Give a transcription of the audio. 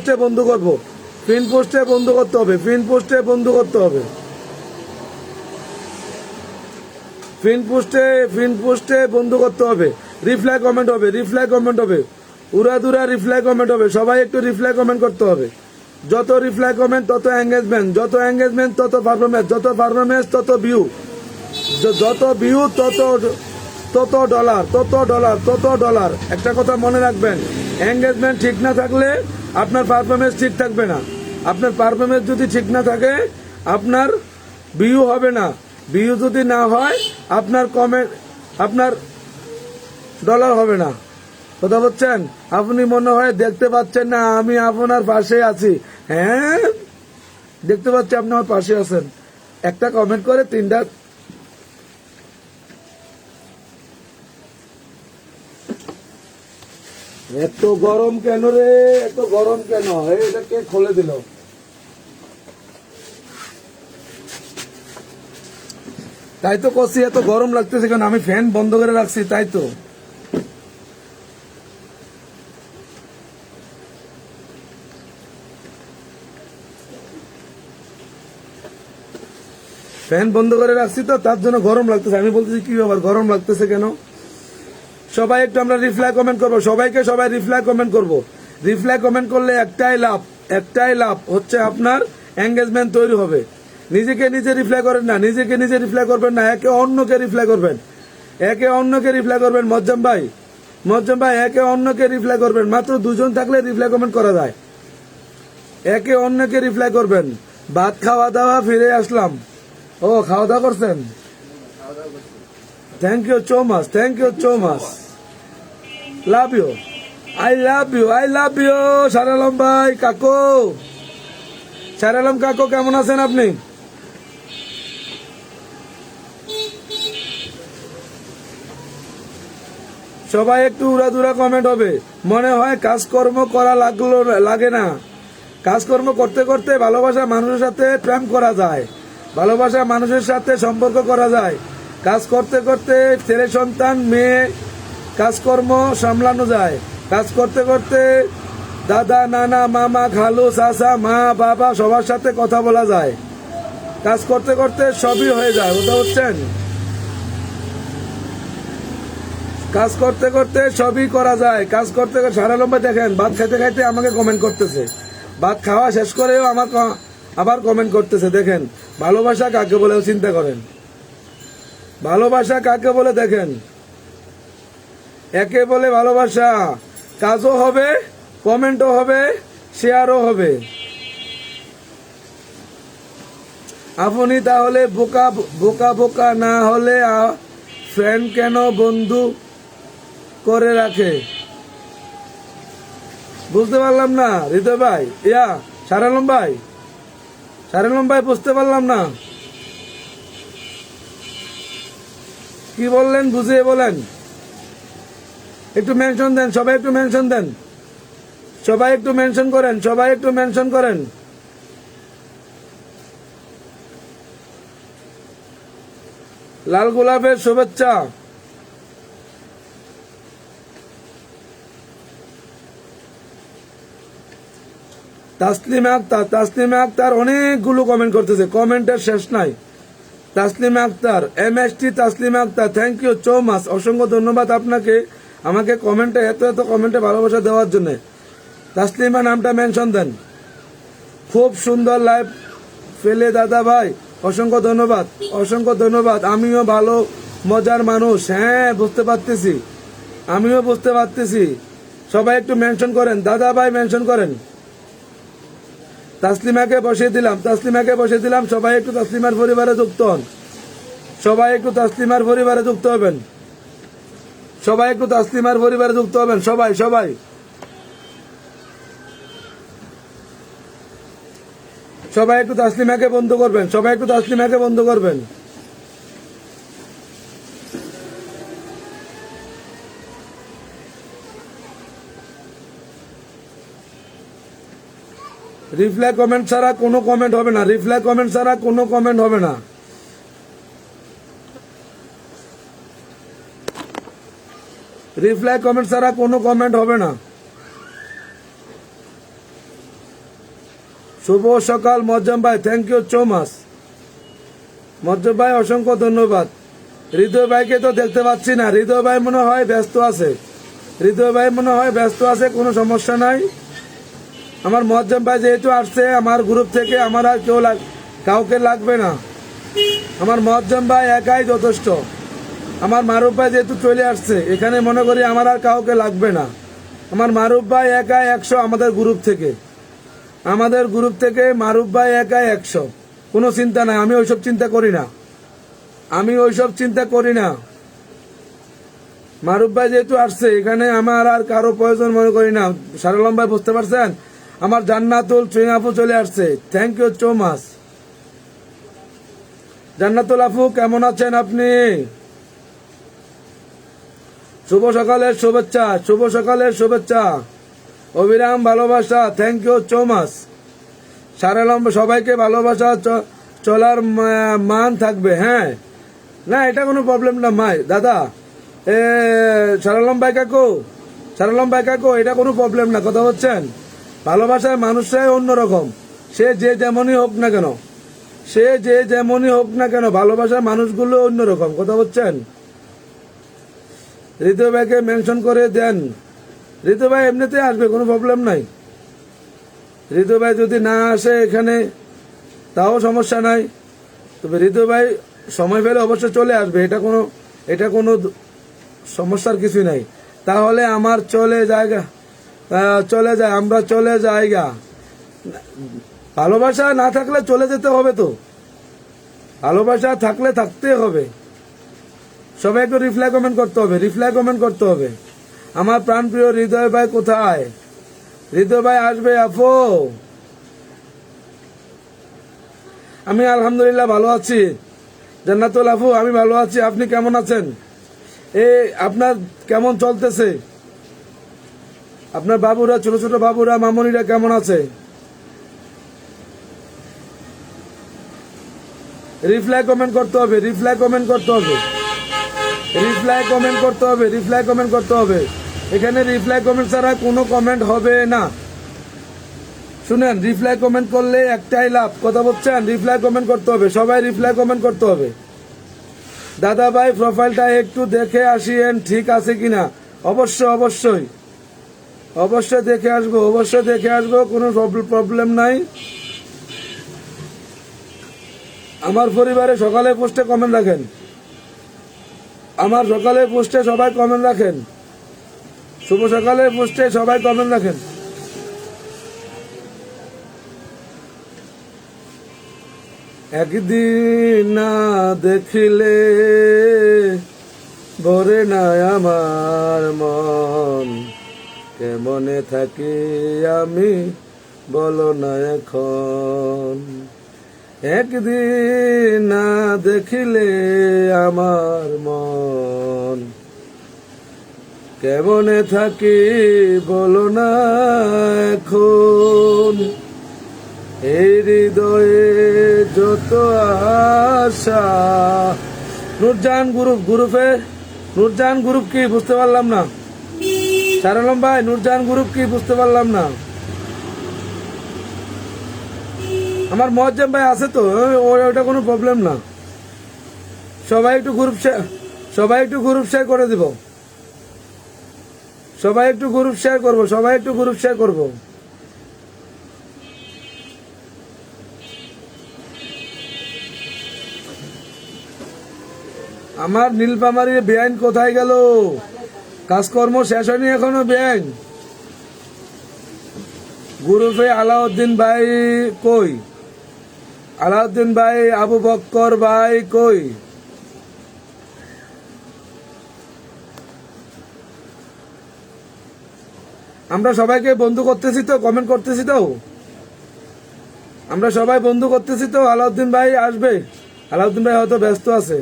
পোস্টে বন্ধ করব, পিন পোস্টে বন্ধ করতে হবে, পিন পোস্টে বন্ধ করতে হবে, পিন পোস্টে বন্ধ করতে হবে। রিপ্লাই কমেন্ট হবে, রিপ্লাই কমেন্ট হবে, উড়াদুরা রিপ্লাই কমেন্ট হবে। সবাই একটু রিপ্লাই কমেন্ট করতে হবে। যত রিপ্লাই কমেন্ট তত এঙ্গেজমেন্ট, যত এঙ্গেজমেন্ট তত পারফরমেন্স, যত পারফরমেন্স তত ভিউ, যত ভিউ তত তত ডলার, তত ডলার, তত ডলার। একটা কথা মনে রাখবেন, এঙ্গেজমেন্ট ঠিক না থাকলে আপনার পারফরমেন্স ঠিক থাকবে না। আপনার পারফরমেন্স যদি ঠিক না থাকে আপনার ভিউ হবে না। ভিউ যদি না হয় আপনার কমেন্ট, আপনার ডলার হবে না। কথা বলছেন? আপনি মনে হয় দেখতে পাচ্ছেন না আমি আপনার পাশে আছি। হ্যাঁ, দেখতে পাচ্ছি আপনি আমার পাশে আছেন। একটা কমেন্ট করে তিনটা। এত গরম কেন রে, এত গরম কেন? এটা কে খুলে দিল? তাই তো করছি, এত গরম লাগতেছে কেন? আমি ফ্যান বন্ধ করে রাখছি, তাই তো। ফ্যান বন্ধ করে রাখছি তো, তার জন্য গরম লাগতেছে। আমি বলতেছি কি ব্যাপার, গরম লাগতেছে কেন? সবাই একটু আমরা রিপ্লাই কমেন্ট করবো, সবাইকে সবাই রিপ্লাই কমেন্ট করবো। রিপ্লাই কমেন্ট করলে একটাই লাভ, একটাই লাভ হচ্ছে আপনার এঙ্গেজমেন্ট তৈরি হবে। নিজেকে নিজে রিপ্লাই করেন না, নিজেকে নিজে রিপ্লাই করবেন না, একে অন্যকে রিপ্লাই করবেন, একে অন্যকে রিপ্লাই করবেন। মজ্জাম ভাই, একে অন্যকে রিপ্লাই করবেন। মাত্র দুজন থাকলে রিপ্লাই কমেন্ট করা যায়। একে অন্যকে রিপ্লাই করবেন। ভাত খাওয়া দাওয়া ফিরে আসলাম। ও, খাওয়া দাওয়া করছেন? Thank you so much, thank you so much, love you, I love you, I love you. শারালম ভাই, কাকু, শারালম কাকু, কেমন আছেন আপনি? সবাই একটু উড়াদুরা কমেন্ট হবে। মনে হয় কাজকর্ম করা লাগে না। কাজকর্ম করতে করতে ভালোবাসা মানুষের সাথে প্রেম করা যায়, ভালোবাসা মানুষের সাথে সম্পর্ক করা যায়। কাজ করতে করতে ছেলে সন্তান মেয়ে কাজকর্ম সামলানো যায়। কাজ করতে করতে দাদা নানা মামা খালু চাচা মা বাবা সবার সাথে কথা বলা যায়। কাজ করতে করতে সবই হয়ে যায়। বুঝতে পারছেন? কাজ করতে করতে সবই করা যায়। কাজ করতে করতে সারা লম্বা দেখেন, ভাত খাইতে খাইতে আমাকে কমেন্ট করতেছে, ভাত খাওয়া শেষ করেও আমার আবার কমেন্ট করতেছে। দেখেন ভালোবাসা কাকে বলে চিন্তা করেন, ভালোবাসা কাকে বলে দেখেন। একে বলে ভালোবাসা। কাজও হবে, কমেন্টও হবে, শেয়ারও হবে। আপনি তাহলে বোকা বোকা বোকা না হলে ফ্রেন্ড কেন বন্ধু করে রাখে? বুঝতে পারলাম না হৃদয় ভাই, শারালম ভাই বুঝতে পারলাম না কি বললেন, বুঝিয়ে বলেন। একটু মেনশন দেন, সবাই একটু মেনশন দেন, সবাই একটু মেনশন করেন, সবাই একটু মেনশন করেন। লাল গোলাপের শুভেচ্ছা। তাসলিমা আক্তার অনেকগুলো কমেন্ট করতেছে, কমেন্টের শেষ নাই। Taslima Akter, MST Taslima Akter, thank you so much, অসংখ্য ধন্যবাদ আপনাকে আমাকে কমেন্টে এত এত কমেন্টে ভালোবাসা দেওয়ার জন্য। তাসলিমা নামটা মেনশন দেন। খুব সুন্দর লাইভ ফেলে দাদা ভাই, অসংখ্য ধন্যবাদ, অসংখ্য ধন্যবাদ। আমিও ভালো মজার মানুষ, হ্যাঁ বুঝতে পারতেছি, আমিও বুঝতে পারতেছি। সবাই একটু মেনশন করেন, দাদা ভাই মেনশন করেন। তাসলিমাকে বসিয়ে দিলাম, তাসলিমাকে বসিয়ে দিলাম। সবাই একটু তাসলিমার পরিবারে যুক্ত হন, সবাই একটু তাসলিমার পরিবারে যুক্ত হবেন, সবাই একটু তাসলিমার পরিবারে যুক্ত হবেন। সবাই সবাই সবাই একটু তাসলিমাকে বন্ধ করবেন, সবাই একটু তাসলিমাকে বন্ধ করবেন। রিপ্লাই কমেন্ট ছাড়া কোনো কমেন্ট হবে না, রিপ্লাই কমেন্ট ছাড়া কোনো কমেন্ট হবে না। রিপ্লাই কমেন্ট ছাড়া কোনো কমেন্ট হবে না। শুভ সকাল মজ্জম ভাই, thank you so much. Mozzam ভাই অসংখ্য ধন্যবাদ। হৃদয় ভাইকে তো দেখতে পাচ্ছি না, হৃদয় ভাই মনে হয় ব্যস্ত আছে, হৃদয় ভাই মনে হয় ব্যস্ত আছে, কোনো সমস্যা নাই। আমার মজ্জম ভাই যেহেতু আসছে আমার গ্রুপ থেকে, আমার আর কাউকে লাগবে না, আমার মজ্জম ভাই একাই যথেষ্ট। আমার মারুফ ভাই যেহেতু চলে আসছে এখানে, মনে করি আমার আর কাউকে লাগবে না। আমার মারুফ ভাই একাই 100 আমাদের গ্রুপ থেকে, আমাদের গ্রুপ থেকে মারুফ ভাই একাই 100, কোনো চিন্তা নাই। আমি ওইসব চিন্তা করি না, আমি ওইসব চিন্তা করি না। মারুফ ভাই যেহেতু আসছে এখানে, আমার আর কারো প্রয়োজন মনে করি না। সারলম ভাই বুঝতে পারছেন, আমার জান্নাতুল চুইং আপু চলে আসছে, থ্যাংক ইউ সো মাচ। জান্নাতুল আপু কেমন আছেন আপনি? শুভ সকালের শুভেচ্ছা, শুভ সকালের শুভেচ্ছা, অবিরাম ভালোবাসা, থ্যাংক ইউ সো মাচ। সারলম সবাইকে ভালোবাসা, চলার মান থাকবে। হ্যাঁ, না এটা কোনো প্রবলেম না মাই দাদা। সারলম ভাই কাকু, সারলম ভাই কাকু, এটা কোনো প্রবলেম না, কথা বলছেন। ভালোবাসার মানুষরাই অন্যরকম, সে যে যেমনই হোক না কেন, সে যে যেমনই হোক না কেন, ভালোবাসার মানুষগুলো অন্যরকম, কথা বলছেন। হৃদয় ভাইকে মেনশন করে দেন। হৃদয় ভাই এমনিতে আসবে, কোনো প্রবলেম নাই। হৃদয় ভাই যদি না আসে এখানে তাও সমস্যা নাই, তবে হৃদয় ভাই সময় পেলে অবশ্যই চলে আসবে, এটা কোনো সমস্যার কিছু নাই। তাহলে আমার চলে যায়, আমরা চলে যাইগা। ভালোবাসা না থাকলে চলে যেতে হবে, তো ভালোবাসা থাকলে থাকতে হবে। সবাই একটু রিপ্লাই কমেন্ট করতে হবে, রিপ্লাই কমেন্ট করতে হবে। আমার প্রাণপ্রিয় হৃদয় ভাই কোথায়? হৃদয় ভাই আসবে আপু। আমি আলহামদুলিল্লাহ ভালো আছি। জান্নাতুল আপু আমি ভালো আছি, আপনি কেমন আছেন? আপনার কেমন চলতেছে? আপনার বাবুরা, ছোট ছোট বাবুরা, মামনিরা কেমন আছে? রিপ্লাই কমেন্ট করতে হবে, রিপ্লাই কমেন্ট করতে হবে, রিপ্লাই কমেন্ট করতে হবে, রিপ্লাই কমেন্ট করতে হবে। এখানে রিপ্লাই কমেন্ট ছাড়া কোনো কমেন্ট হবে না। শুনেন, রিপ্লাই কমেন্ট করলে একটাই লাভ, কথা বলছেন। রিপ্লাই কমেন্ট করতে হবে, সবাই রিপ্লাই কমেন্ট করতে হবে। দাদা ভাই প্রোফাইলটা একটু দেখে আসিয়েন, ঠিক আছে কিনা? অবশ্যই অবশ্যই অবশ্যই দেখে আসবো, অবশ্যই দেখে আসবো, কোনো প্রবলেম নাই। আমার পরিবারে সকালে পোস্টে কমেন্ট রাখেন, আমার সকালে পোস্টে সবাই কমেন্ট রাখেন, শুভ সকালে পোস্টে সবাই কমেন্ট রাখেন। একদিন না দেখিলে ভরে না আমার মন, কেমনে থাকি আমি বলো না এখন। একদিন না দেখিলে আমার মন, কেমনে থাকি বলো না এখন। এই হৃদয়ে যত আশা। নূরজাহান নূরজাহান গ্রুপ কি বুঝতে পারলাম না। সারলম ভাই, নূরজাহান গ্রুপ কি বুঝতে পারলাম না। আমার মজ্জম ভাই আছে তো, ওটা কোনো প্রবলেম না। সবাই একটু গ্রুপ শেয়ার করে দিব, সবাই একটু গ্রুপ শেয়ার করবো, সবাই একটু গ্রুপ শেয়ার করবো। আমার নীলফামারীর বেআইন কোথায় গেল? কাজকর্ম শেষ হয়নি এখনো বেআইন। গ্রুপে আলাউদ্দিন ভাই কই? আলাউদ্দিন ভাই, আবু বক্কর ভাই কই? আমরা সবাইকে বন্ধু করতেছি তো, কমেন্ট করতেছি তো, আমরা সবাই বন্ধু করতেছি তো। আলাউদ্দিন ভাই আসবে, আলাউদ্দিন ভাই হয়তো ব্যস্ত আছে।